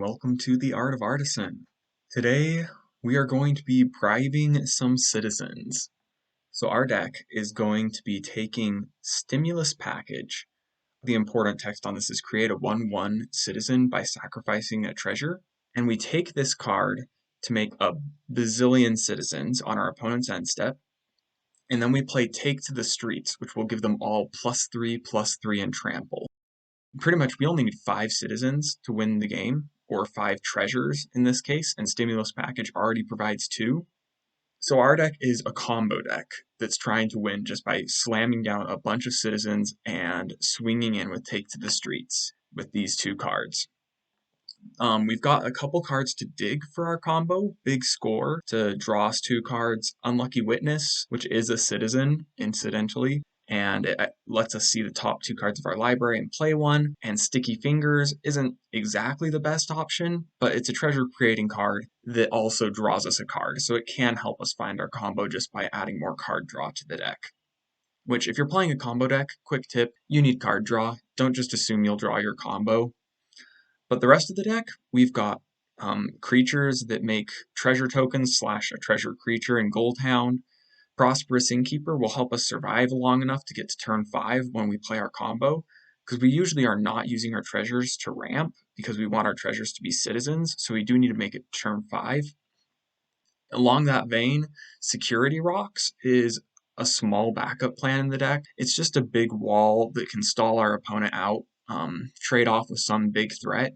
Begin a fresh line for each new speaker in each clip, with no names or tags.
welcome to the Art of Artisan. Today we are going to be bribing some citizens. So our deck is going to be taking Stimulus Package. The important text on this is create a 1/1 citizen by sacrificing a treasure. And we take this card to make a bazillion citizens on our opponent's end step. And then we play Take to the Streets, which will give them all +3/+3 and trample. Pretty much we only need 5 citizens to win the game, or 5 treasures in this case, and Stimulus Package already provides 2. So our deck is a combo deck that's trying to win just by slamming down a bunch of citizens and swinging in with Take to the Streets with these 2 cards. We've got a couple cards to dig for our combo. Big Score to draw us 2 cards. Unlucky Witness, which is a citizen, incidentally, and it lets us see the top 2 cards of our library and play one. And Sticky Fingers isn't exactly the best option, but it's a treasure creating card that also draws us a card, so it can help us find our combo just by adding more card draw to the deck. Which, if you're playing a combo deck, quick tip, you need card draw. Don't just assume you'll draw your combo. But the rest of the deck, we've got creatures that make treasure tokens / a treasure creature in Goldhound. Prosperous Innkeeper will help us survive long enough to get to turn 5 when we play our combo, because we usually are not using our treasures to ramp because we want our treasures to be citizens, so we do need to make it turn 5. Along that vein, Security Rocks is a small backup plan in the deck. It's just a big wall that can stall our opponent out, trade off with some big threat.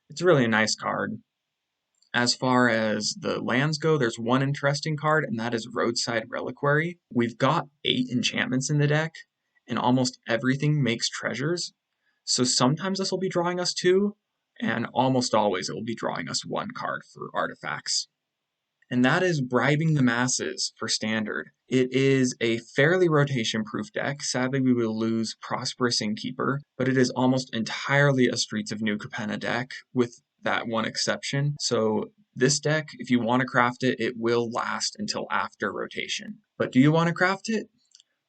It's really a nice card. As far as the lands go, there's one interesting card, and that is Roadside Reliquary. We've got 8 enchantments in the deck, and almost everything makes treasures. So sometimes this will be drawing us 2, and almost always it will be drawing us 1 card for artifacts. And that is Bribing the Masses for Standard. It is a fairly rotation-proof deck. Sadly, we will lose Prosperous Innkeeper, but it is almost entirely a Streets of New Capenna deck, with that one exception. So this deck, if you want to craft it, it will last until after rotation. But do you want to craft it?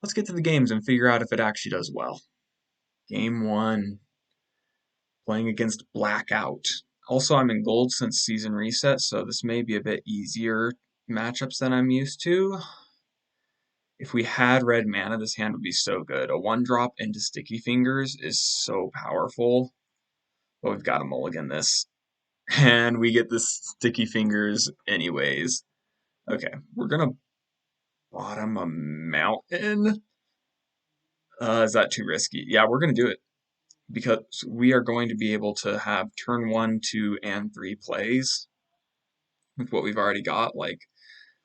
Let's get to the games and figure out if it actually does well. Game 1. Playing against Blackout. Also, I'm in gold since season reset, so this may be a bit easier matchups than I'm used to. If we had red mana, this hand would be so good. A 1-drop into Sticky Fingers is so powerful. But we've got to mulligan this. And we get the Sticky Fingers anyways. Okay, we're going to bottom a mountain. Is that too risky? Yeah, we're going to do it, because we are going to be able to have turn 1, 2, and 3 plays with what we've already got. Like,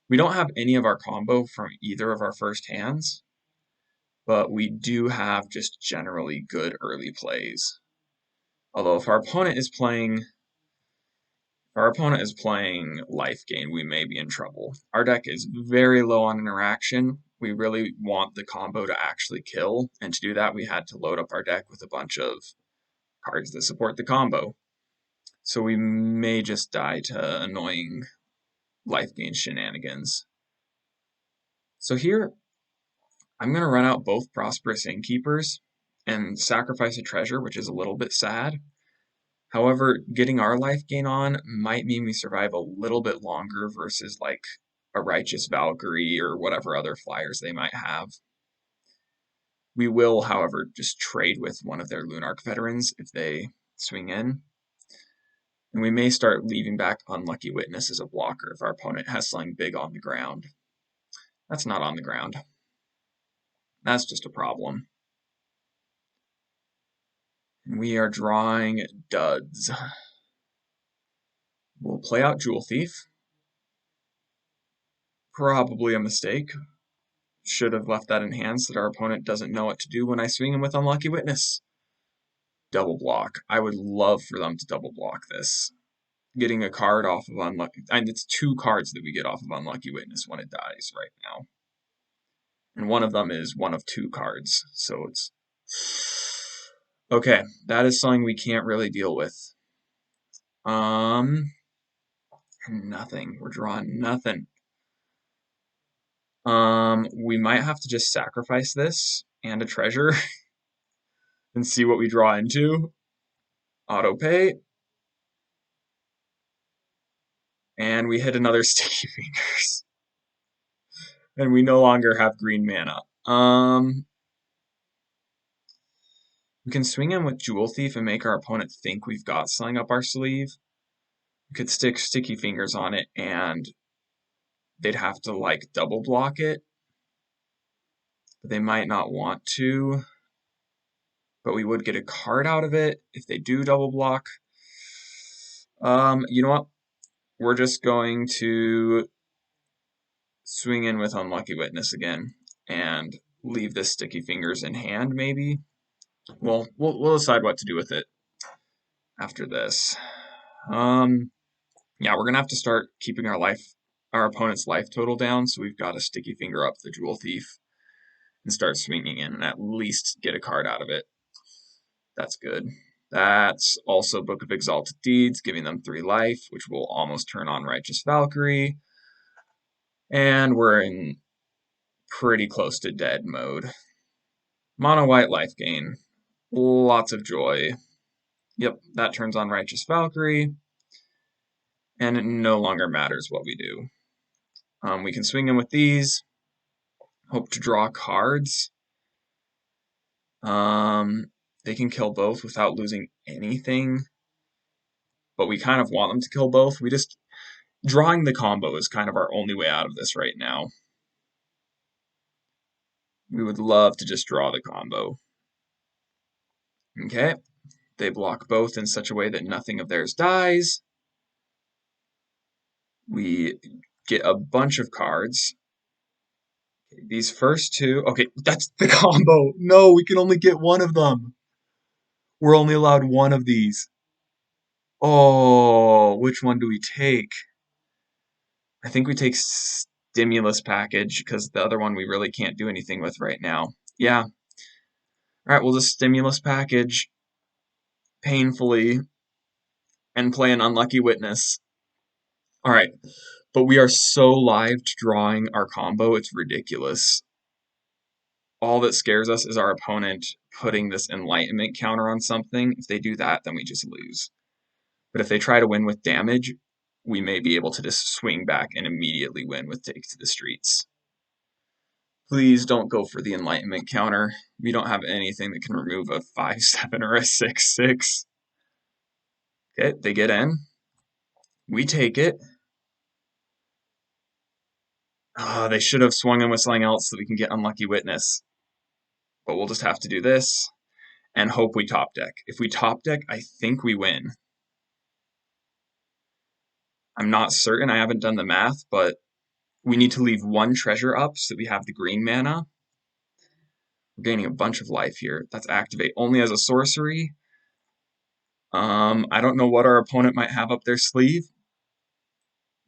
we don't have any of our combo from either of our first hands, but we do have just generally good early plays. Although if our opponent is playing Lifegain, we may be in trouble. Our deck is very low on interaction. We really want the combo to actually kill, and to do that we had to load up our deck with a bunch of cards that support the combo. So we may just die to annoying Lifegain shenanigans. So here, I'm going to run out both Prosperous Innkeepers and sacrifice a treasure, which is a little bit sad. However, getting our Lifegain on might mean we survive a little bit longer versus like a Righteous Valkyrie or whatever other flyers they might have. We will, however, just trade with one of their Lunarch veterans if they swing in. And we may start leaving back Unlucky Witness as a blocker if our opponent has something big on the ground. That's not on the ground. That's just a problem. And we are drawing duds. We'll play out Jewel Thief. Probably a mistake. Should have left that in hand so that our opponent doesn't know what to do when I swing him with Unlucky Witness. Double block. I would love for them to double block this. Getting a card off of Unlucky... And it's 2 cards that we get off of Unlucky Witness when it dies right now. And one of them is one of 2 cards. So it's... Okay, that is something we can't really deal with. Nothing. We're drawing nothing. We might have to just sacrifice this and a treasure and see what we draw into. Auto pay. And we hit another Sticky Fingers. And we no longer have green mana. We can swing in with Jewel Thief and make our opponent think we've got something up our sleeve. We could stick Sticky Fingers on it and they'd have to like double block it. But they might not want to. But we would get a card out of it if they do double block. You know what? We're just going to swing in with Unlucky Witness again and leave this Sticky Fingers in hand, maybe. Well, we'll decide what to do with it after this. Yeah, we're gonna have to start keeping our opponent's life total down. So we've got to Sticky Finger up the Jewel Thief and start swinging in and at least get a card out of it. That's good. That's also Book of Exalted Deeds, giving them 3 life, which will almost turn on Righteous Valkyrie. And we're in pretty close to dead mode. Mono white Lifegain. Lots of joy. Yep, that turns on Righteous Valkyrie. And it no longer matters what we do. We can swing in with these. Hope to draw cards. They can kill both without losing anything. But we kind of want them to kill both. Drawing the combo is kind of our only way out of this right now. We would love to just draw the combo. Okay, they block both in such a way that nothing of theirs dies. We get a bunch of cards. These first 2, okay, that's the combo. No, we can only get one of them. We're only allowed one of these. Oh, which one do we take? I think we take Stimulus Package because the other one we really can't do anything with right now. Yeah. All right, we'll just Stimulus Package painfully and play an Unlucky Witness. All right, but we are so live to drawing our combo, it's ridiculous. All that scares us is our opponent putting this Enlightenment counter on something. If they do that, then we just lose. But if they try to win with damage, we may be able to just swing back and immediately win with Take to the Streets. Please don't go for the Enlightenment counter. We don't have anything that can remove a 5/7 or a 6/6. Okay, they get in. We take it. They should have swung in with something else so we can get Unlucky Witness. But we'll just have to do this and hope we top deck. If we top deck, I think we win. I'm not certain, I haven't done the math, but we need to leave 1 treasure up so that we have the green mana. We're gaining a bunch of life here. That's activate only as a sorcery. I don't know what our opponent might have up their sleeve,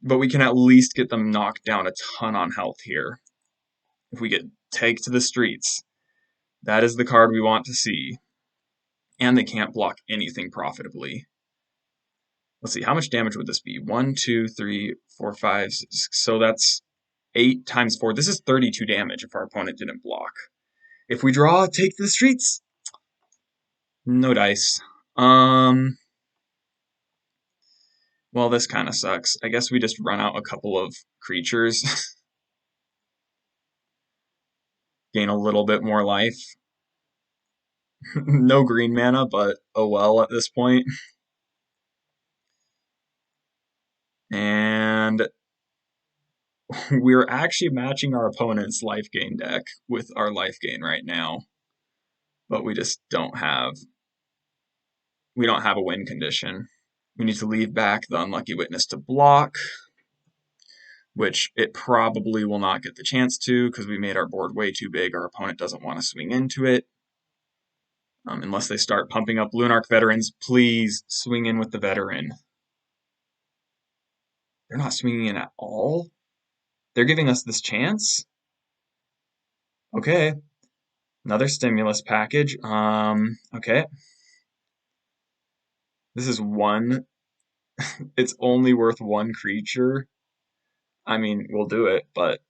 but we can at least get them knocked down a ton on health here. If we get Take to the Streets, that is the card we want to see. And they can't block anything profitably. Let's see, how much damage would this be? 1, 2, 3, 4, 5, 6. So that's 8 times 4. This is 32 damage if our opponent didn't block. If we draw Take to the Streets, no dice. Well, this kind of sucks. I guess we just run out a couple of creatures. Gain a little bit more life. No green mana, but oh well at this point. And we're actually matching our opponent's Lifegain deck with our Lifegain right now. But we just don't have a win condition. We need to leave back the Unlucky Witness to block, which it probably will not get the chance to because we made our board way too big. Our opponent doesn't want to swing into it. Unless they start pumping up Lunarch Veterans, please swing in with the Veteran. They're not swinging in at all? They're giving us this chance? Okay. Another Stimulus Package. Okay. This is 1. It's only worth 1 creature. I mean, we'll do it, but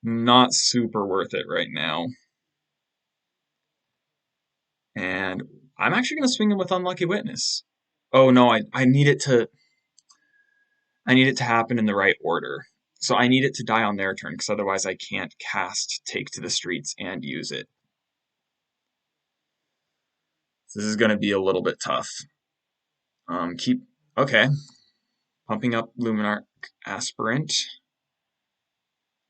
not super worth it right now. And I'm actually going to swing in with Unlucky Witness. Oh no, I need it to happen in the right order. So I need it to die on their turn, because otherwise I can't cast Take to the Streets and use it. This is going to be a little bit tough. Okay. Pumping up Luminarch Aspirant.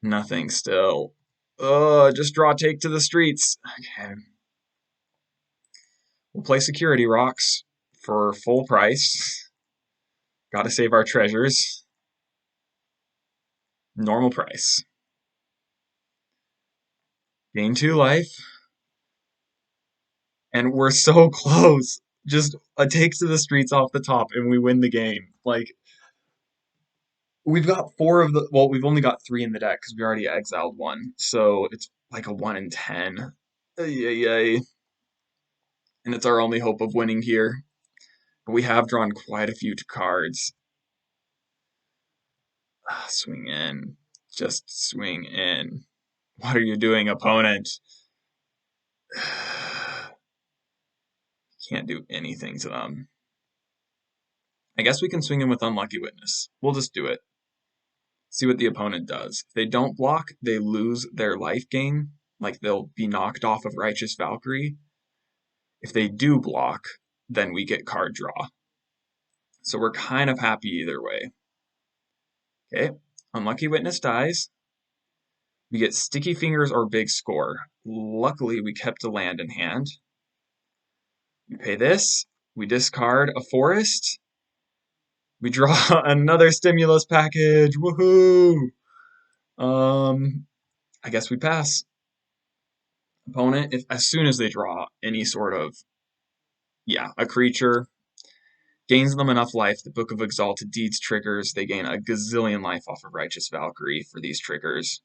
Nothing still. Just draw Take to the Streets. Okay. We'll play Security Rocks for full price. Gotta save our treasures. Normal price. Gain 2 life. And we're so close. Just a Take to the Streets off the top and we win the game. Like, we've got 4 of the, well, we've only got 3 in the deck because we already exiled 1. So it's like a 1 in 10. Ay. And it's our only hope of winning here. But we have drawn quite a few cards. Swing in. Just swing in. What are you doing, opponent? Can't do anything to them. I guess we can swing in with Unlucky Witness. We'll just do it. See what the opponent does. If they don't block, they lose their life gain. Like, they'll be knocked off of Righteous Valkyrie. If they do block, then we get card draw. So we're kind of happy either way. Okay, Unlucky Witness dies. We get Sticky Fingers or Big Score. Luckily, we kept a land in hand. We pay this. We discard a forest. We draw another stimulus package. Woohoo! I guess we pass. Opponent, as soon as they draw any sort of, a creature, gains them enough life. The Book of Exalted Deeds triggers. They gain a gazillion life off of Righteous Valkyrie for these triggers.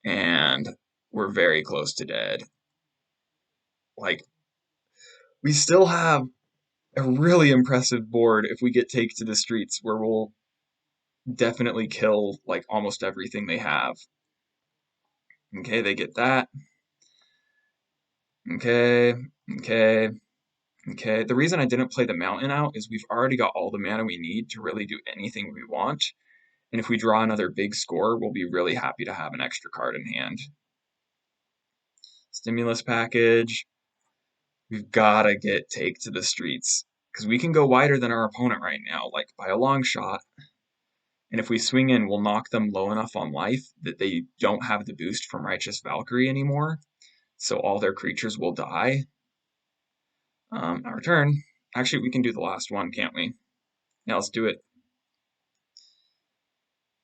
And we're very close to dead. Like, we still have a really impressive board if we get Take to the Streets, where we'll definitely kill, like, almost everything they have. Okay, they get that. Okay. The reason I didn't play the Mountain out is we've already got all the mana we need to really do anything we want. And if we draw another big score, we'll be really happy to have an extra card in hand. Stimulus package. We've got to get Take to the Streets, because we can go wider than our opponent right now, like by a long shot. And if we swing in, we'll knock them low enough on life that they don't have the boost from Righteous Valkyrie anymore. So all their creatures will die. Our turn. Actually, we can do the last one, can't we? Yeah, let's do it.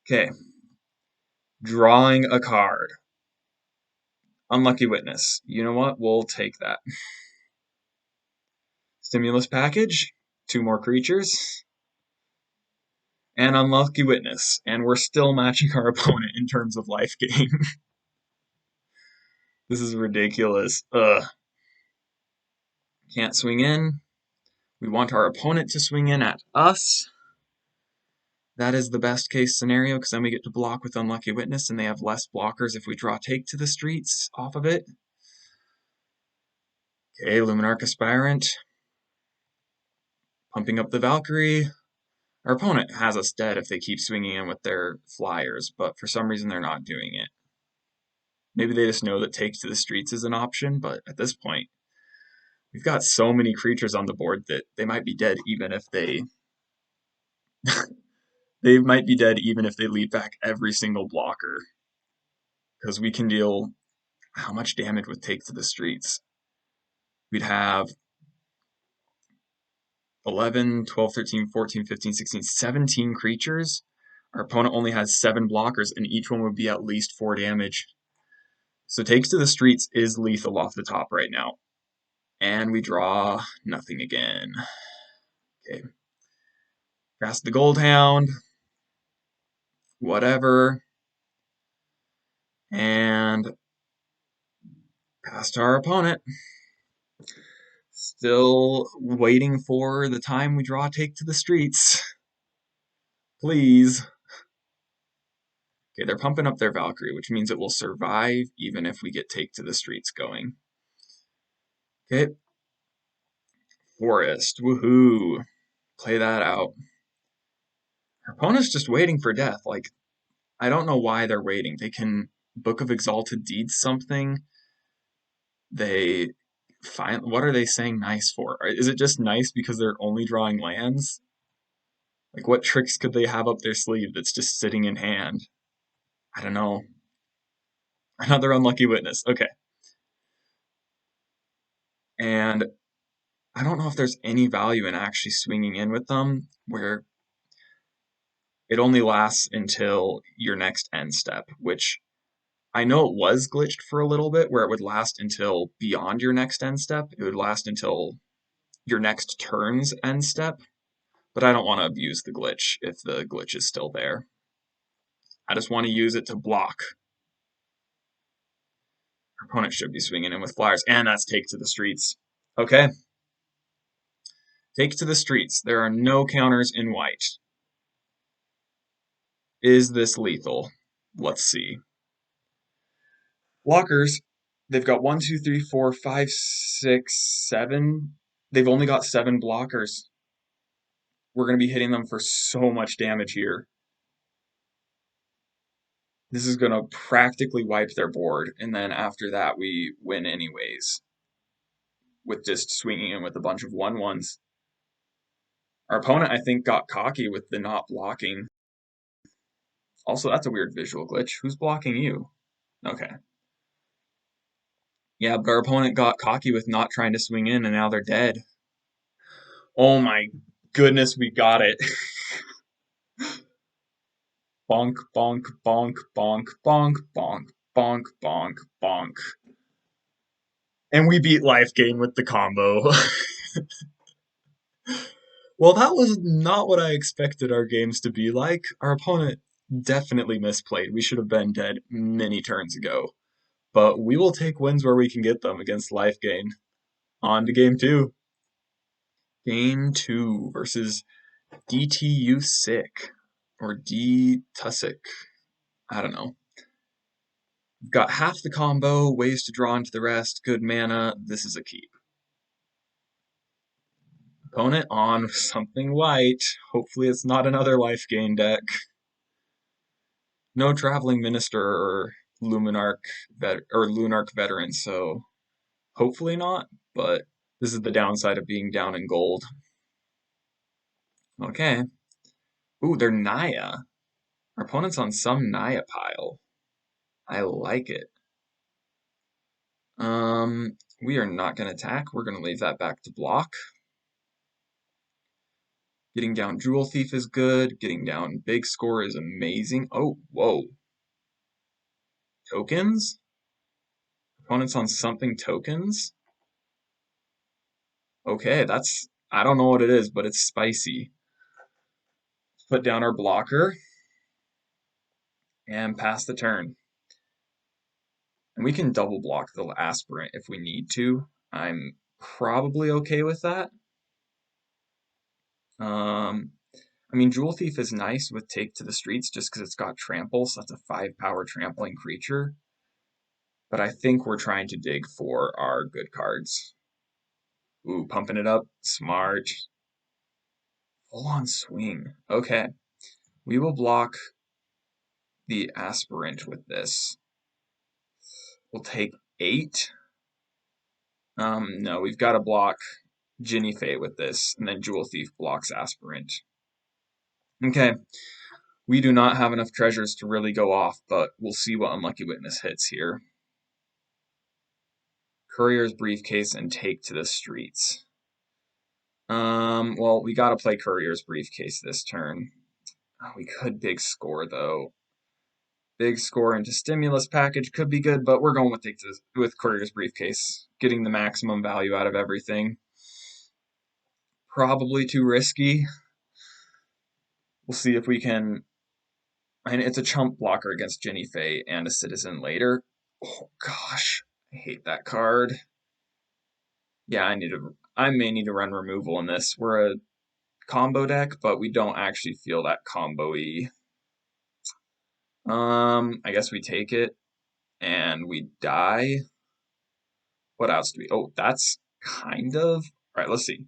Okay. Drawing a card. Unlucky Witness. You know what? We'll take that. Stimulus package. 2 more creatures. And Unlucky Witness. And we're still matching our opponent in terms of life gain. This is ridiculous. Ugh. Can't swing in. We want our opponent to swing in at us. That is the best case scenario, because then we get to block with Unlucky Witness, and they have less blockers if we draw Take to the Streets off of it. Okay, Luminarch Aspirant. Pumping up the Valkyrie. Our opponent has us dead if they keep swinging in with their flyers, but for some reason they're not doing it. Maybe they just know that Take to the Streets is an option, but at this point, we've got so many creatures on the board that they might be dead even if they... they might be dead even if they lead back every single blocker. Because we can deal how much damage with Take to the Streets? We'd have 11, 12, 13, 14, 15, 16, 17 creatures. Our opponent only has 7 blockers, and each one would be at least 4 damage. So Takes to the Streets is lethal off the top right now. And we draw nothing again. Okay. Cast the Goldhound. Whatever. And pass to our opponent. Still waiting for the time we draw Take to the Streets. Please. Okay, they're pumping up their Valkyrie, which means it will survive even if we get Take to the Streets going. Okay. Forest. Woohoo. Play that out. Our opponent's just waiting for death. Like, I don't know why they're waiting. They can Book of Exalted Deeds something. They find, what are they saying nice for? Is it just nice because they're only drawing lands? Like, what tricks could they have up their sleeve that's just sitting in hand? I don't know. Another unlucky witness. Okay. And I don't know if there's any value in actually swinging in with them where it only lasts until your next end step, which I know it was glitched for a little bit where it would last until beyond your next end step. It would last until your next turn's end step, but I don't want to abuse the glitch if the glitch is still there. I just want to use it to block. Our opponent should be swinging in with flyers, and that's Take to the Streets. Okay. Take to the Streets. There are no counters in white. Is this lethal? Let's see. Blockers, they've got 1, 2, 3, 4, 5, 6, 7. They've only got 7 blockers. We're going to be hitting them for so much damage here. This is going to practically wipe their board, and then after that we win anyways with just swinging in with a bunch of 1/1s. Our opponent, I think, got cocky with the not blocking. Also, that's a weird visual glitch. Who's blocking you? Okay. Yeah, but our opponent got cocky with not trying to swing in, and now they're dead. Oh my goodness, we got it. Bonk, bonk, bonk, bonk, bonk, bonk, bonk, bonk, bonk. And we beat Lifegain with the combo. Well, that was not what I expected our games to be like. Our opponent definitely misplayed. We should have been dead many turns ago. But we will take wins where we can get them against Lifegain. On to game 2. Game 2 versus DTU Sick. Or D Tussick. I don't know. We've got half the combo, ways to draw into the rest, good mana. This is a keep. Opponent on something white. Hopefully it's not another Lifegain deck. No Traveling Minister or Lunarch Veteran, so hopefully not, but this is the downside of being down in gold. Okay. Ooh, they're Naya. Our opponent's on some Naya pile. I like it. We are not going to attack. We're going to leave that back to block. Getting down Jewel Thief is good. Getting down Big Score is amazing. Oh, whoa. Tokens? Opponent's on something tokens? Okay, that's... I don't know what it is, but it's spicy. Let's put down our blocker. And pass the turn. And we can double block the Aspirant if we need to. I'm probably okay with that. I mean, Jewel Thief is nice with Take to the Streets just because it's got Trample, so that's a 5-power trampling creature. But I think we're trying to dig for our good cards. Ooh, pumping it up. Smart. Full on swing. Okay. We will block the Aspirant with this. We'll take 8. No, we've got to block Ginny Fae with this, and then Jewel Thief blocks Aspirant. Okay. We do not have enough treasures to really go off, but we'll see what Unlucky Witness hits here. Courier's Briefcase and Take to the Streets. Well, we gotta play Courier's Briefcase this turn. Oh, we could Big Score, though. Big Score into Stimulus Package could be good, but we're going with Courier's Briefcase. Getting the maximum value out of everything. Probably too risky. We'll see if we can... And it's a chump blocker against Ginny Fae and a Citizen later. Oh, gosh. I hate that card. Yeah, I may need to run removal in this. We're a combo deck, but we don't actually feel that combo-y. I guess we take it and we die. What else do we... Oh, that's kind of... Alright, let's see.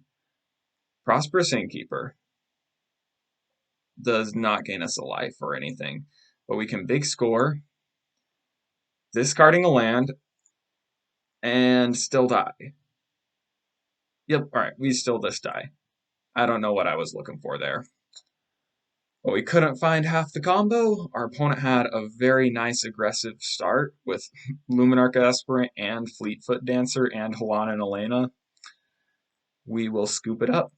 Prosperous Innkeeper does not gain us a life or anything, but we can big score, discarding a land, and still die. Yep, alright, we still just die. I don't know what I was looking for there. But we couldn't find half the combo. Our opponent had a very nice aggressive start with Luminarch Aspirant and Fleetfoot Dancer and Halana and Elena. We will scoop it up.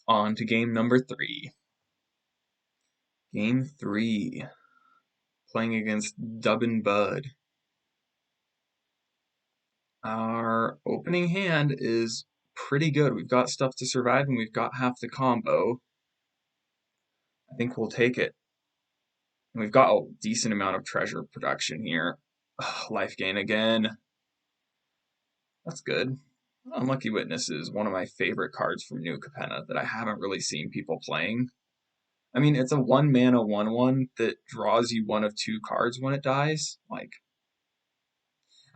On to game number 3. Game 3. Playing against Dub and Bud. Our opening hand is pretty good. We've got stuff to survive and we've got half the combo. I think we'll take it. And we've got a decent amount of treasure production here. Lifegain again. That's good. Unlucky Witness is one of my favorite cards from New Capenna that I haven't really seen people playing. I mean, it's a 1-mana 1/1 that draws you one of 2 cards when it dies. Like,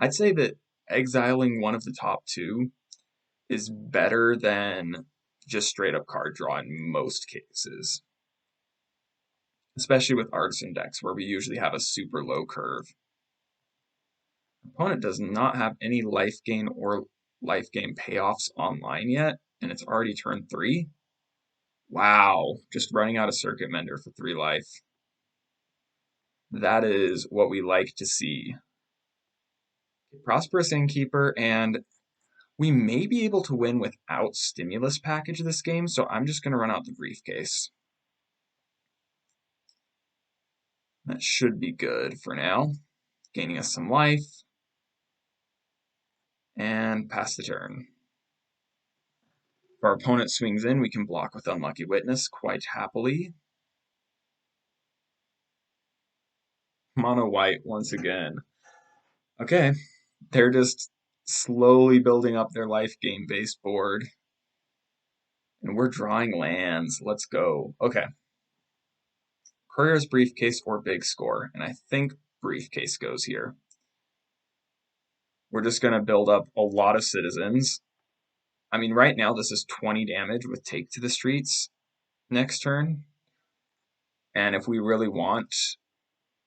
I'd say that exiling one of the top 2 is better than just straight up card draw in most cases. Especially with Artisan decks where we usually have a super low curve. Opponent does not have any life gain or life gain payoffs online yet, and it's already turn 3. Wow, just running out of Circuit Mender for 3 life. That is what we like to see. Prosperous Innkeeper, and we may be able to win without Stimulus Package this game, so I'm just going to run out the Briefcase. That should be good for now, gaining us some life, and pass the turn. If our opponent swings in, we can block with Unlucky Witness quite happily. Mono white once again. Okay, they're just slowly building up their life game base board. And we're drawing lands. Let's go. Okay. Courier's Briefcase or Big Score. And I think Briefcase goes here. We're just going to build up a lot of citizens. I mean, right now this is 20 damage with Take to the Streets next turn. And if we really want,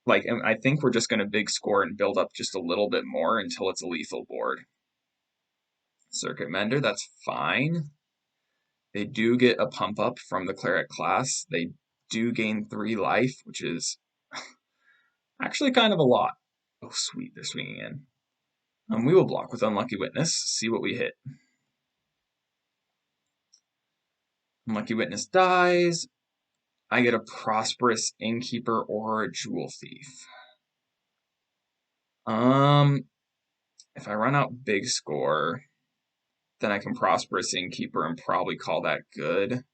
like, I think we're just going to big score and build up just a little bit more until it's a lethal board. Circuit Mender, that's fine. They do get a pump up from the Cleric class. They do gain 3 life, which is actually kind of a lot. Oh, sweet, they're swinging in. We will block with Unlucky Witness, see what we hit. Unlucky Witness dies. I get a Prosperous Innkeeper or a Jewel Thief. If I run out Big Score, then I can Prosperous Innkeeper and probably call that good.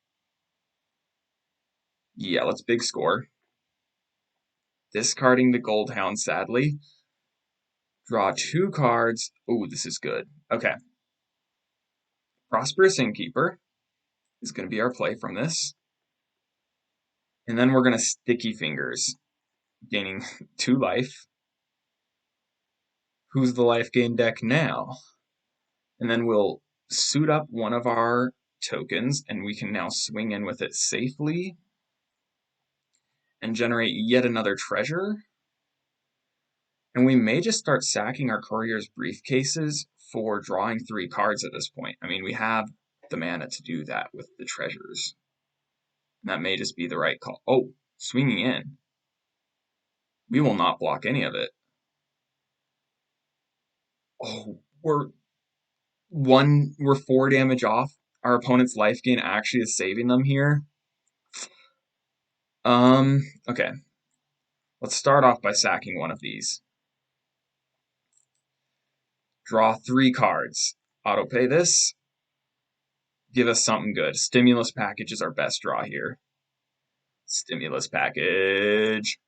Yeah, let's Big Score. Discarding the Goldhound, sadly. Draw 2 cards. Ooh, this is good. Okay. Prosperous Innkeeper is going to be our play from this. And then we're going to Sticky Fingers, gaining 2 life. Who's the life gain deck now? And then we'll suit up one of our tokens, and we can now swing in with it safely and generate yet another treasure. And we may just start sacking our Courier's Briefcases for drawing 3 cards at this point. I mean, we have the mana to do that with the treasures. And that may just be the right call. Oh, swinging in. We will not block any of it. Oh, we're 4 damage off. Our opponent's life gain actually is saving them here. Okay. Let's start off by sacking one of these. Draw 3 cards. Autopay this. Give us something good. Stimulus Package is our best draw here. Stimulus Package.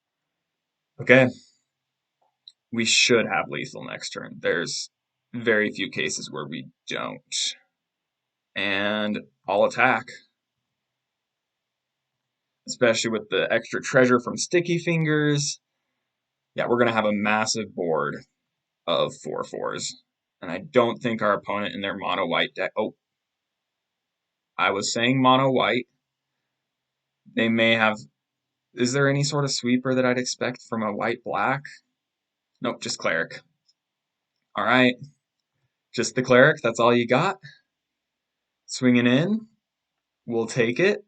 Okay. We should have lethal next turn. There's very few cases where we don't. And I'll attack. Especially with the extra treasure from Sticky Fingers. Yeah, we're going to have a massive board of 4/4s. And I don't think our opponent in their mono white deck... Oh, I was saying mono white. They may have. Is there any sort of sweeper that I'd expect from a white black? Nope, just cleric. All right, just the cleric. That's all you got. Swinging in. We'll take it.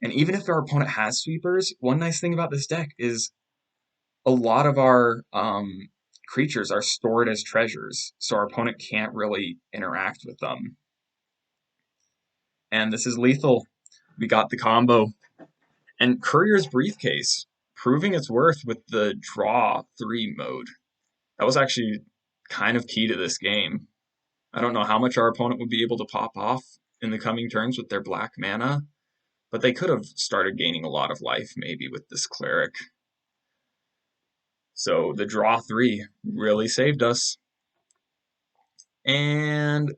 And even if our opponent has sweepers, one nice thing about this deck is a lot of our creatures are stored as treasures, so our opponent can't really interact with them. And this is lethal. We got the combo. And Courier's Briefcase, proving its worth with the draw 3 mode. That was actually kind of key to this game. I don't know how much our opponent would be able to pop off in the coming turns with their black mana, but they could have started gaining a lot of life maybe with this cleric. So the draw 3 really saved us. And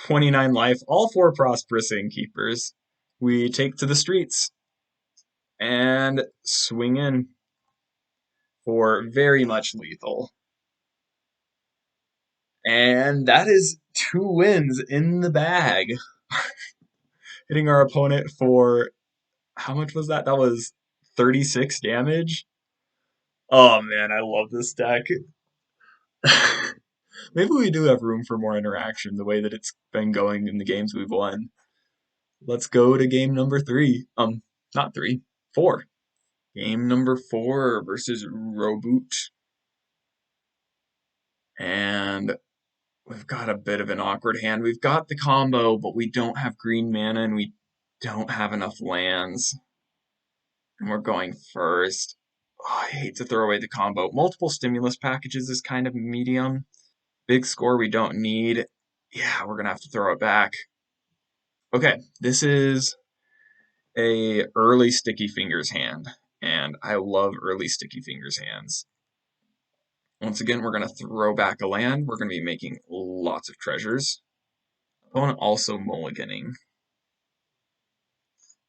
29 life, all 4 prosperous innkeepers. We take to the streets and swing in for very much lethal. And that is 2 wins in the bag. Hitting our opponent for, how much was that? That was 36 damage. Oh man, I love this deck. Maybe we do have room for more interaction the way that it's been going in the games we've won. Let's go to game number 3. Not 3, 4. Game number 4 versus Roboot. And we've got a bit of an awkward hand. We've got the combo, but we don't have green mana and we don't have enough lands. And we're going first. Oh, I hate to throw away the combo. Multiple stimulus packages is kind of medium. Big score we don't need. Yeah, we're going to have to throw it back. Okay, this is a early Sticky Fingers hand. And I love early Sticky Fingers hands. Once again, we're going to throw back a land. We're going to be making lots of treasures. Opponent also mulliganing.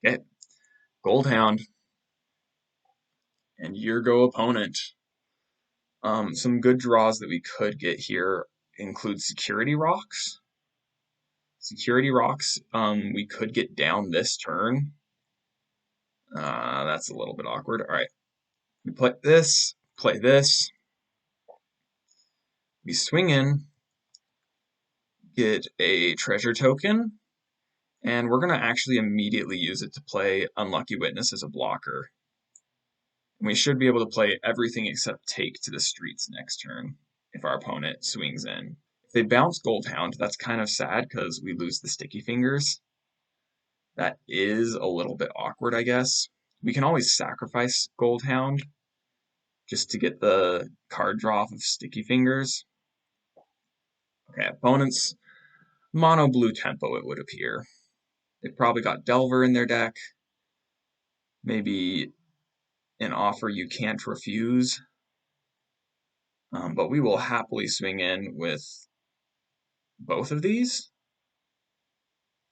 Okay, Goldhound. And your go opponent. Some good draws that we could get here include Security Rocks. Security Rocks, we could get down this turn. That's a little bit awkward. All right, we play this, we swing in, get a treasure token, and we're going to actually immediately use it to play Unlucky Witness as a blocker. And we should be able to play everything except take to the streets next turn if our opponent swings in. If they bounce Goldhound, that's kind of sad because we lose the Sticky Fingers. That is a little bit awkward, I guess. We can always sacrifice Goldhound just to get the card draw off of Sticky Fingers. Okay, opponents, mono blue tempo, it would appear. They've probably got Delver in their deck. Maybe an offer you can't refuse. But we will happily swing in with both of these.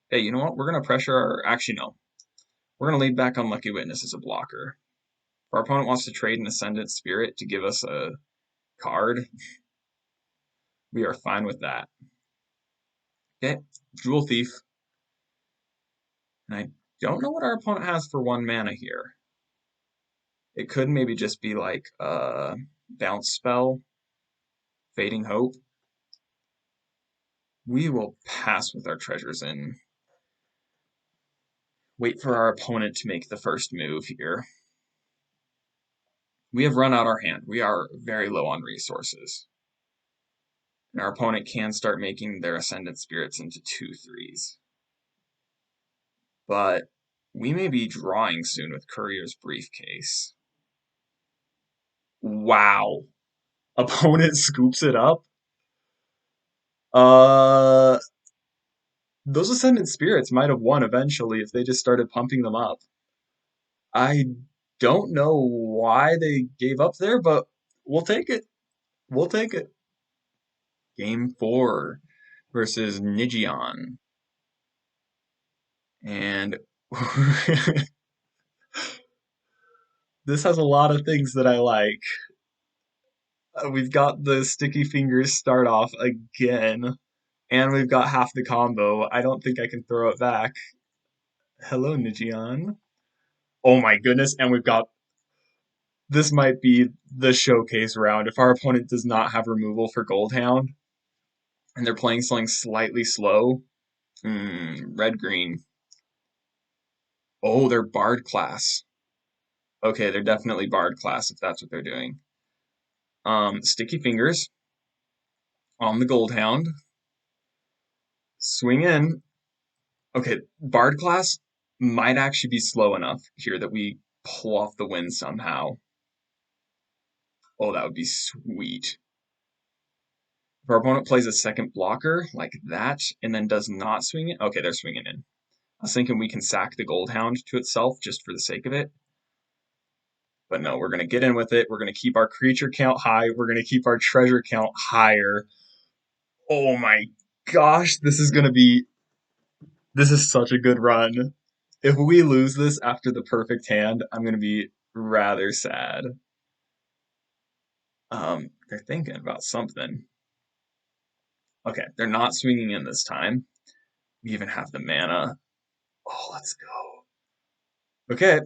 Hey, you know what? We're going to pressure our... Actually, no. We're going to lead back Unlucky Witness as a blocker. If our opponent wants to trade an Ascendant Spirit to give us a card, we are fine with that. Okay, Jewel Thief. And I don't know what our opponent has for 1 mana here. It could maybe just be like a bounce spell, Fading Hope. We will pass with our treasures and wait for our opponent to make the first move here. We have run out our hand. We are very low on resources. And our opponent can start making their Ascendant Spirits into 2/3s. But we may be drawing soon with Courier's Briefcase. Wow. Opponent scoops it up. Those Ascendant Spirits might have won eventually if they just started pumping them up. I don't know why they gave up there, but we'll take it. We'll take it. Game 4 versus Nijion. And this has a lot of things that I like. We've got the Sticky Fingers start off again. And we've got half the combo. I don't think I can throw it back. Hello, Nijian. Oh my goodness, and we've got this might be the showcase round. If our opponent does not have removal for Goldhound and they're playing something slightly slow, red green. Oh, they're Bard class. Okay, they're definitely Bard class if that's what they're doing. Sticky fingers on the Goldhound. Swing in. Okay, Bard class might actually be slow enough here that we pull off the win somehow. Oh, that would be sweet. If our opponent plays a second blocker like that and then does not swing it, okay, they're swinging in. I was thinking we can sack the Goldhound to itself just for the sake of it. But no, we're going to get in with it. We're going to keep our creature count high. We're going to keep our treasure count higher. Oh my gosh, this is such a good run. If we lose this after the perfect hand, I'm going to be rather sad. They're thinking about something. Okay, they're not swinging in this time. We even have the mana. Oh, let's go. Okay,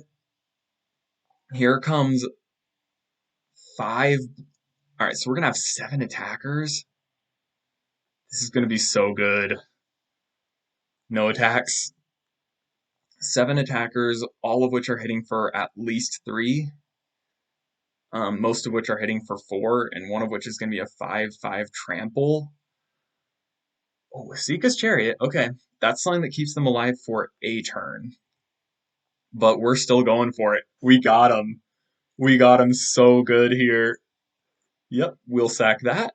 here comes 5. All right, so we're going to have 7 attackers. This is going to be so good. No attacks. 7 attackers, all of which are hitting for at least 3. Most of which are hitting for 4, and one of which is going to be a 5/5 trample. Oh, Sika's Chariot. Okay, that's something that keeps them alive for a turn. But we're still going for it. We got him. We got him so good here. Yep, we'll sack that.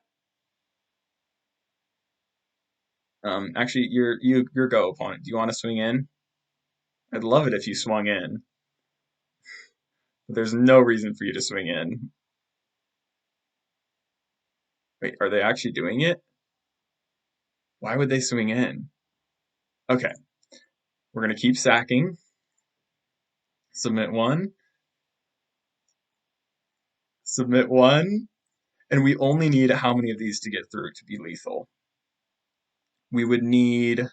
Actually, your go, opponent. Do you want to swing in? I'd love it if you swung in. But there's no reason for you to swing in. Wait, are they actually doing it? Why would they swing in? Okay, we're going to keep sacking. Submit 1. Submit 1. And we only need how many of these to get through to be lethal? We would need,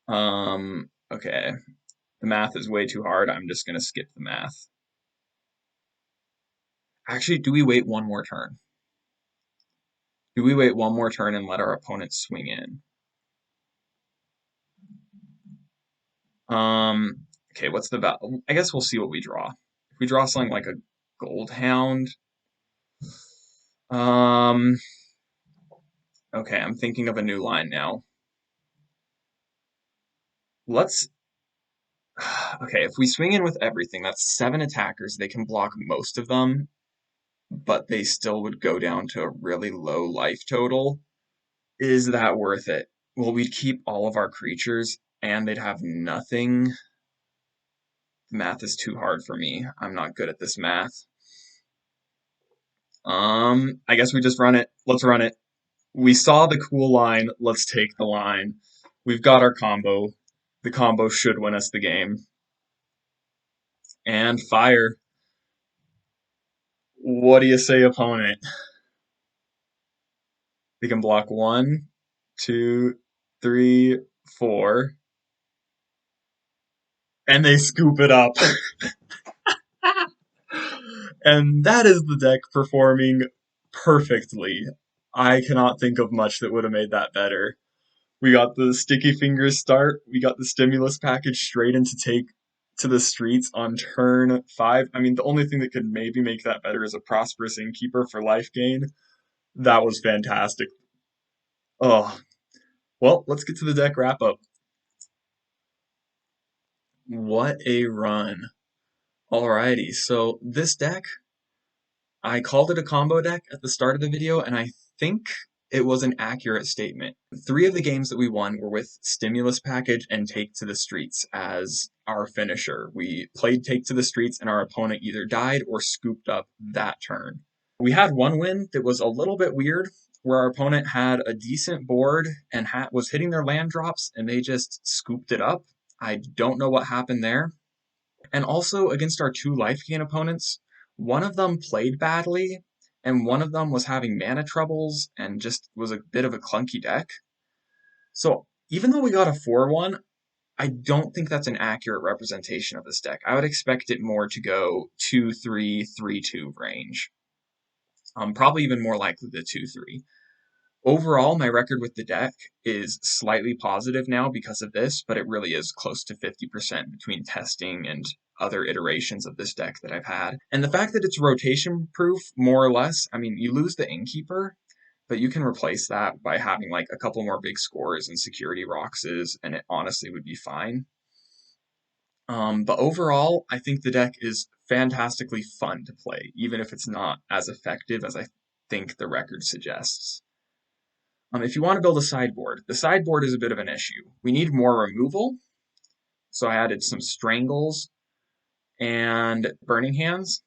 okay, the math is way too hard. I'm just going to skip the math. Actually, do we wait one more turn? Do we wait one more turn and let our opponent swing in? Okay, what's the value? I guess we'll see what we draw. If we draw something like a Goldhound, okay, I'm thinking of a new line now. Let's, okay, if we swing in with everything, that's 7 attackers. They can block most of them, but they still would go down to a really low life total. Is that worth it? Well, we'd keep all of our creatures, and they'd have nothing. Math is too hard for me. I'm not good at this math. I guess we just run it. Let's run it. We saw the cool line. Let's take the line. We've got our combo. The combo should win us the game. And fire. What do you say, opponent? They can block 1, 2, 3, 4. And they scoop it up. And that is the deck performing perfectly. I cannot think of much that would have made that better. We got the sticky fingers start. We got the stimulus package straight into take to the streets on turn 5. I mean, the only thing that could maybe make that better is a prosperous innkeeper for Lifegain. That was fantastic. Oh, well, let's get to the deck wrap up. What a run. Alrighty, so this deck, I called it a combo deck at the start of the video, and I think it was an accurate statement. 3 of the games that we won were with Stimulus Package and Take to the Streets as our finisher. We played Take to the Streets, and our opponent either died or scooped up that turn. We had one win that was a little bit weird, where our opponent had a decent board and was hitting their land drops, and they just scooped it up. I don't know what happened there. And also against our 2 life gain opponents, one of them played badly, and one of them was having mana troubles and just was a bit of a clunky deck. So even though we got a 4-1, I don't think that's an accurate representation of this deck. I would expect it more to go 2-3, 3-2 range. Probably even more likely the 2-3. Overall, my record with the deck is slightly positive now because of this, but it really is close to 50% between testing and other iterations of this deck that I've had. And the fact that it's rotation proof, more or less, I mean, you lose the Innkeeper, but you can replace that by having like a couple more big scores and security roxes, and it honestly would be fine. But overall, I think the deck is fantastically fun to play, even if it's not as effective as I think the record suggests. If you want to build a sideboard, the sideboard is a bit of an issue. We need more removal, so I added some Strangles and Burning Hands.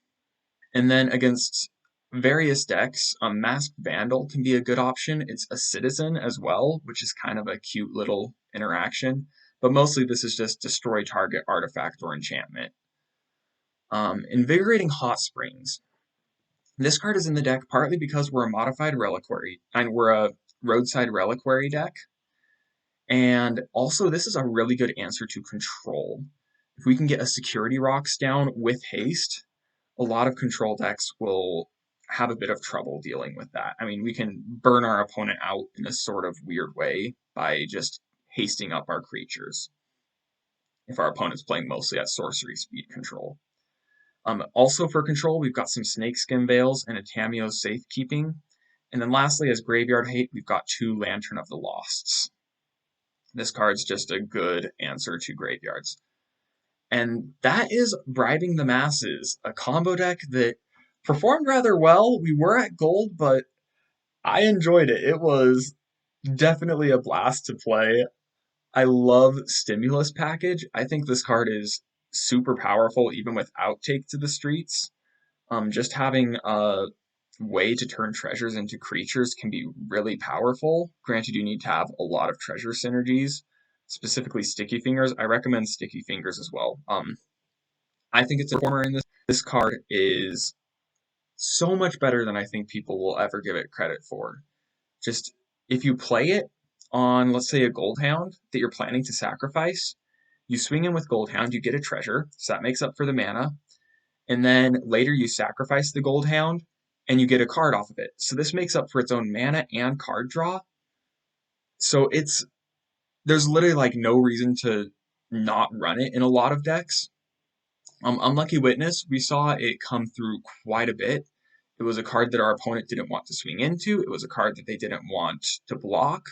And then against various decks, Masked Vandal can be a good option. It's a citizen as well, which is kind of a cute little interaction. But mostly this is just destroy target artifact or enchantment. Invigorating Hot Springs. This card is in the deck partly because we're a modified reliquary, and we're a roadside reliquary deck. And also, this is a really good answer to control. If we can get a security rocks down with haste, a lot of control decks will have a bit of trouble dealing with that. I mean, we can burn our opponent out in a sort of weird way by just hasting up our creatures if our opponent's playing mostly at sorcery speed control. Also for control, we've got some Snakeskin Veils and a Tamiyo Safekeeping. And then lastly, as graveyard hate, we've got 2 Lantern of the Losts. This card's just a good answer to graveyards. And that is Bribing the Masses, a combo deck that performed rather well. We were at gold, but I enjoyed it. It was definitely a blast to play. I love Stimulus Package. I think this card is super powerful even without Take to the Streets. Just having a way to turn treasures into creatures can be really powerful. Granted, you need to have a lot of treasure synergies, specifically Sticky Fingers. I recommend Sticky Fingers as well. I think it's a performer in this. This card is so much better than I think people will ever give it credit for. Just if you play it on, let's say, a Goldhound that you're planning to sacrifice, you swing in with Goldhound, you get a treasure, so that makes up for the mana. And then later you sacrifice the Goldhound and you get a card off of it. So this makes up for its own mana and card draw. So there's literally like no reason to not run it in a lot of decks. Unlucky Witness, we saw it come through quite a bit. It was a card that our opponent didn't want to swing into. It was a card that they didn't want to block.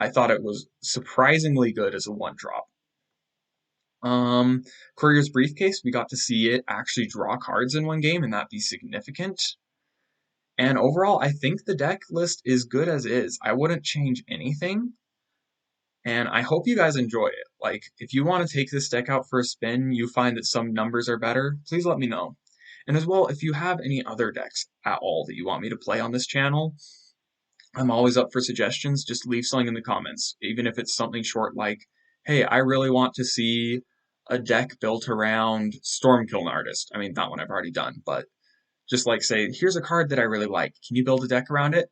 I thought it was surprisingly good as a 1-drop. Courier's Briefcase, we got to see it actually draw cards in one game and that be significant. And overall, I think the deck list is good as is. I wouldn't change anything. And I hope you guys enjoy it. Like, if you want to take this deck out for a spin, you find that some numbers are better, please let me know. And as well, if you have any other decks at all that you want me to play on this channel, I'm always up for suggestions. Just leave something in the comments, even if it's something short like, hey, I really want to see a deck built around Stormkiln Artist. I mean, that one I've already done, but just like say, here's a card that I really like. Can you build a deck around it?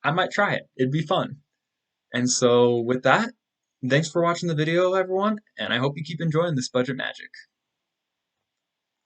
I might try it. It'd be fun. And so with that, thanks for watching the video, everyone, and I hope you keep enjoying this budget magic.